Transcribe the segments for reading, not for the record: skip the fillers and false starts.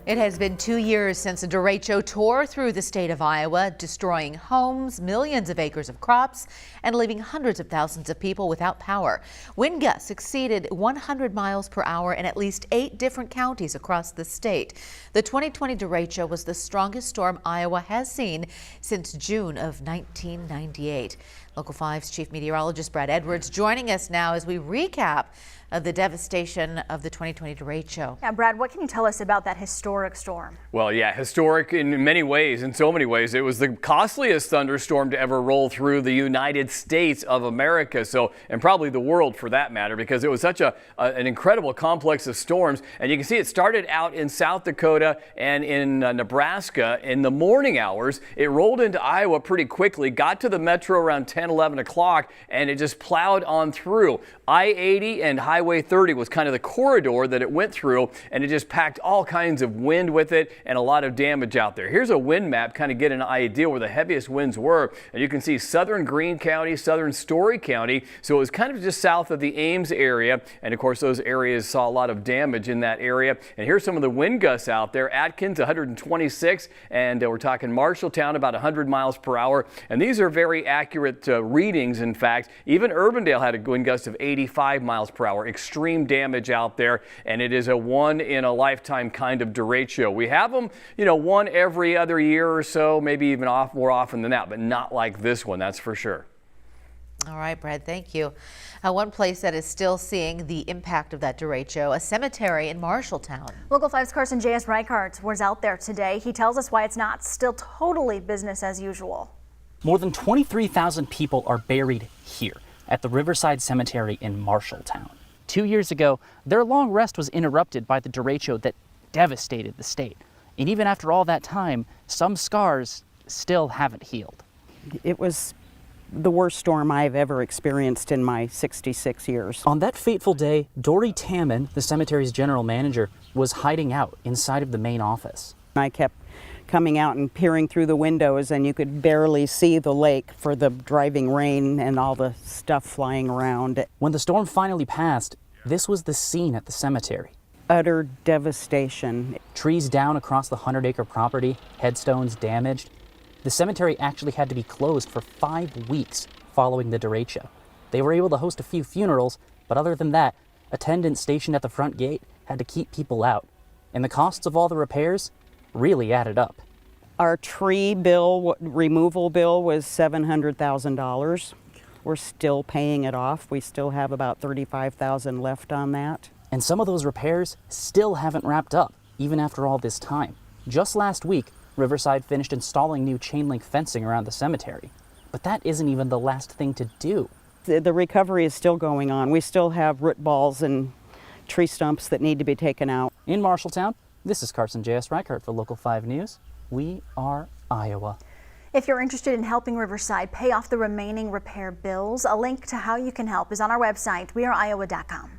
It has been 2 years since a derecho tore through the state of Iowa, destroying homes, millions of acres of crops, and leaving hundreds of thousands of people without power. Wind gusts exceeded 100 miles per hour in at least 8 different counties across the state. The 2020 derecho was the strongest storm Iowa has seen since June of 1998. Local 5's chief meteorologist Brad Edwards joining us now as we recap the devastation of the 2020 derecho. Yeah, Brad, what can you tell us about that historic storm? Well, yeah, historic in many ways, in so many ways. It was the costliest thunderstorm to ever roll through the United States of America, and probably the world for that matter, because it was such an incredible complex of storms. And you can see it started out in South Dakota and in Nebraska in the morning hours. It rolled into Iowa pretty quickly, got to the metro around 10, 11 o'clock, and it just plowed on through. I-80 and Highway 30 was kind of the corridor that it went through, and it just packed all kinds of wind with it and a lot of damage out there. Here's a wind map, kind of get an idea where the heaviest winds were. And you can see southern Greene County, southern Story County. So it was kind of just south of the Ames area. And of course, those areas saw a lot of damage in that area. And here's some of the wind gusts out there. Atkins, 126, and we're talking Marshalltown, about 100 miles per hour. And these are very accurate readings, in fact. Even Urbandale had a wind gust of 85 miles per hour. Extreme damage out there, and it is a one-in-a-lifetime kind of derecho. We have them, one every other year or so, maybe even more often than that, but not like this one, that's for sure. All right, Brad, thank you. One place that is still seeing the impact of that derecho, a cemetery in Marshalltown. Local 5's Carson J.S. Reichart was out there today. He tells us why it's not still totally business as usual. More than 23,000 people are buried here at the Riverside Cemetery in Marshalltown. 2 years ago, their long rest was interrupted by the derecho that devastated the state. And even after all that time, some scars still haven't healed. It was the worst storm I've ever experienced in my 66 years. On that fateful day, Dory Tamman, the cemetery's general manager, was hiding out inside of the main office. I kept coming out and peering through the windows, and you could barely see the lake for the driving rain and all the stuff flying around. When the storm finally passed, this was the scene at the cemetery. Utter devastation. Trees down across the 100-acre property, headstones damaged. The cemetery actually had to be closed for 5 weeks following the derecho. They were able to host a few funerals, but other than that, attendants stationed at the front gate had to keep people out. And the costs of all the repairs really added up. Our tree bill, removal bill, was $700,000. We're still paying it off. We still have about $35,000 left on that. And some of those repairs still haven't wrapped up, even after all this time. Just last week, Riverside finished installing new chain link fencing around the cemetery. But that isn't even the last thing to do. The recovery is still going on. We still have root balls and tree stumps that need to be taken out. In Marshalltown, this is Carson J.S. Reichart for Local 5 News. We are Iowa. If you're interested in helping Riverside pay off the remaining repair bills, a link to how you can help is on our website, weareiowa.com.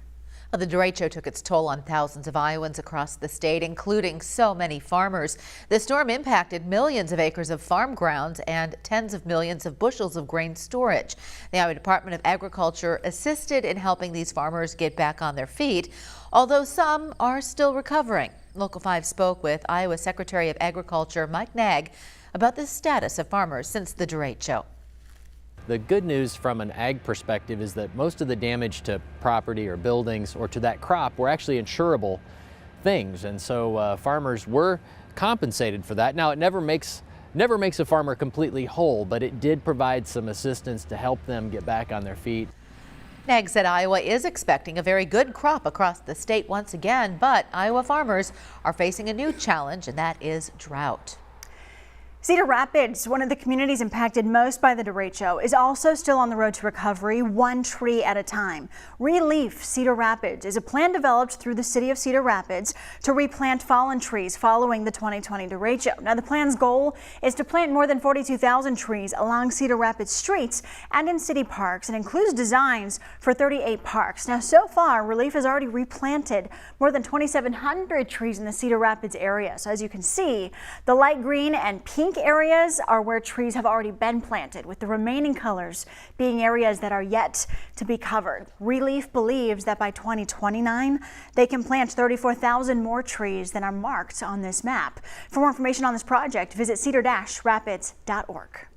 The derecho took its toll on thousands of Iowans across the state, including so many farmers. The storm impacted millions of acres of farm grounds and tens of millions of bushels of grain storage. The Iowa Department of Agriculture assisted in helping these farmers get back on their feet, although some are still recovering. Local 5 spoke with Iowa Secretary of Agriculture Mike Nag about the status of farmers since the derecho. The good news from an ag perspective is that most of the damage to property or buildings or to that crop were actually insurable things, and so farmers were compensated for that. Now, it never makes a farmer completely whole, but it did provide some assistance to help them get back on their feet. Nag said Iowa is expecting a very good crop across the state once again, but Iowa farmers are facing a new challenge, and that is drought. Cedar Rapids, one of the communities impacted most by the derecho, is also still on the road to recovery, one tree at a time. Relief Cedar Rapids is a plan developed through the city of Cedar Rapids to replant fallen trees following the 2020 derecho. Now, the plan's goal is to plant more than 42,000 trees along Cedar Rapids streets and in city parks, and includes designs for 38 parks. Now, so far, Relief has already replanted more than 2,700 trees in the Cedar Rapids area. So as you can see, the light green and pink pink areas are where trees have already been planted, with the remaining colors being areas that are yet to be covered. Relief believes that by 2029, they can plant 34,000 more trees than are marked on this map. For more information on this project, visit cedar-rapids.org.